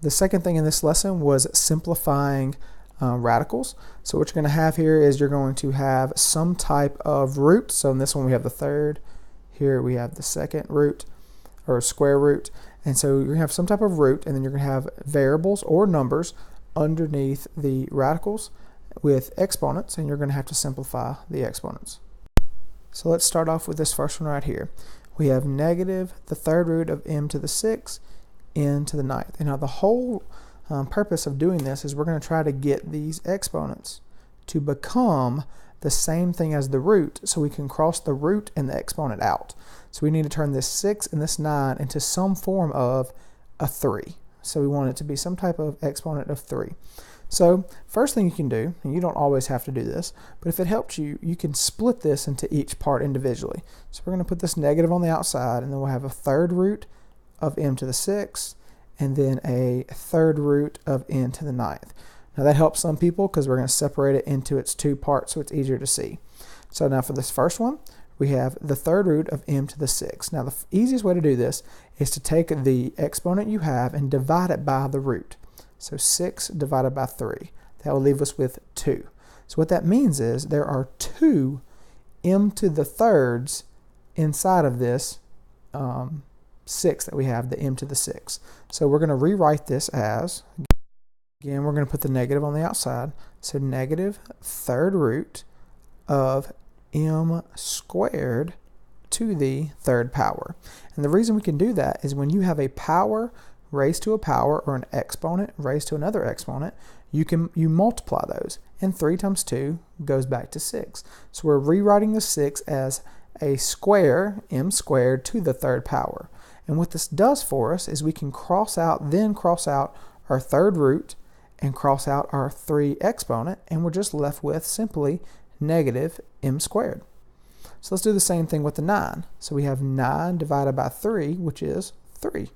The second thing in this lesson was simplifying radicals. So what you're going to have here is you're going to have some type of root. So in this one we have the third. Here we have the second root, or square root. And so you're going to have some type of root, and then you're going to have variables or numbers underneath the radicals with exponents, and you're going to have to simplify the exponents. So let's start off with this first one right here. We have negative the third root of m to the 6th n to the 9th. And now the whole purpose of doing this is we're going to try to get these exponents to become the same thing as the root, so we can cross the root and the exponent out. So we need to turn this 6 and this 9 into some form of a 3. So we want it to be some type of exponent of 3. So first thing you can do, and you don't always have to do this, but if it helps you, you can split this into each part individually. So we're going to put this negative on the outside, and then we'll have a third root of m to the 6th, and then a third root of n to the 9th. Now that helps some people because we're going to separate it into its two parts so it's easier to see. So now for this first one, we have the third root of m to the 6th. Now the easiest way to do this is to take the exponent you have and divide it by the root. So 6 divided by 3. That will leave us with 2. So what that means is there are 2 m to the thirds inside of this 6 that we have, the m to the 6th. So we're going to rewrite this as, again, we're going to put the negative on the outside. So negative third root of m squared to the third power. And the reason we can do that is when you have a power raised to a power, or an exponent raised to another exponent, you multiply those, and 3 times 2 goes back to 6. So we're rewriting the 6 as a square, m squared, to the third power. And what this does for us is we can cross out our third root and cross out our 3 exponent, and we're just left with simply negative m squared. So let's do the same thing with the 9. So we have 9 divided by 3, which is 3.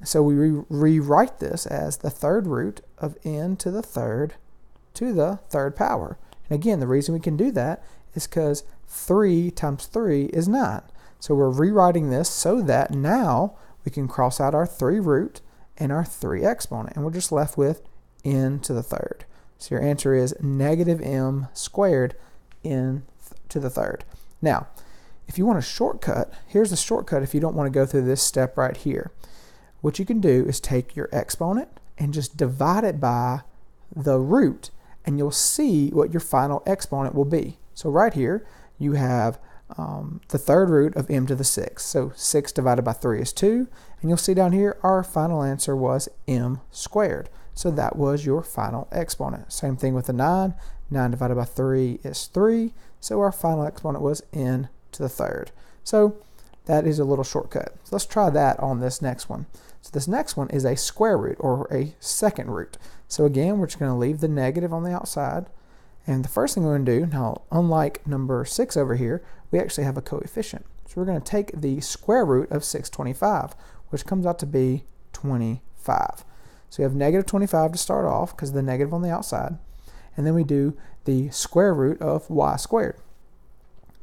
So we rewrite this as the third root of n to the third power. And again, the reason we can do that is because 3 times 3 is 9. So we're rewriting this so that now we can cross out our 3 root and our 3 exponent, and we're just left with n to the third. So your answer is negative m squared n to the third. Now, if you want a shortcut, here's the shortcut if you don't want to go through this step right here. What you can do is take your exponent and just divide it by the root, and you'll see what your final exponent will be. So right here, you have the third root of m to the 6th. So 6 divided by 3 is 2, and you'll see down here our final answer was m squared. So that was your final exponent. Same thing with the 9. 9 divided by 3 is 3, so our final exponent was n to the third. So that is a little shortcut. So let's try that on this next one. So this next one is a square root, or a second root. So again, we're just going to leave the negative on the outside. And the first thing we're going to do, now unlike number 6 over here, we actually have a coefficient. So we're going to take the square root of 625, which comes out to be 25. So we have negative 25 to start off because of the negative on the outside. And then we do the square root of y squared.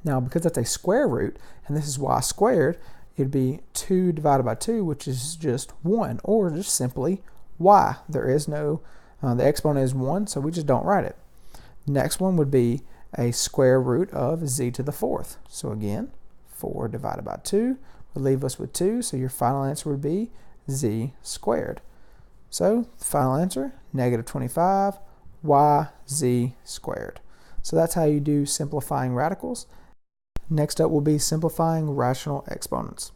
Now, because that's a square root, and this is y squared, it'd be 2 divided by 2, which is just 1, or just simply y. There is no, the exponent is 1, so we just don't write it. Next one would be a square root of z to the 4th. So again, 4 divided by 2 would leave us with 2, so your final answer would be z squared. So the final answer, negative 25 yz squared. So that's how you do simplifying radicals. Next up will be simplifying rational exponents.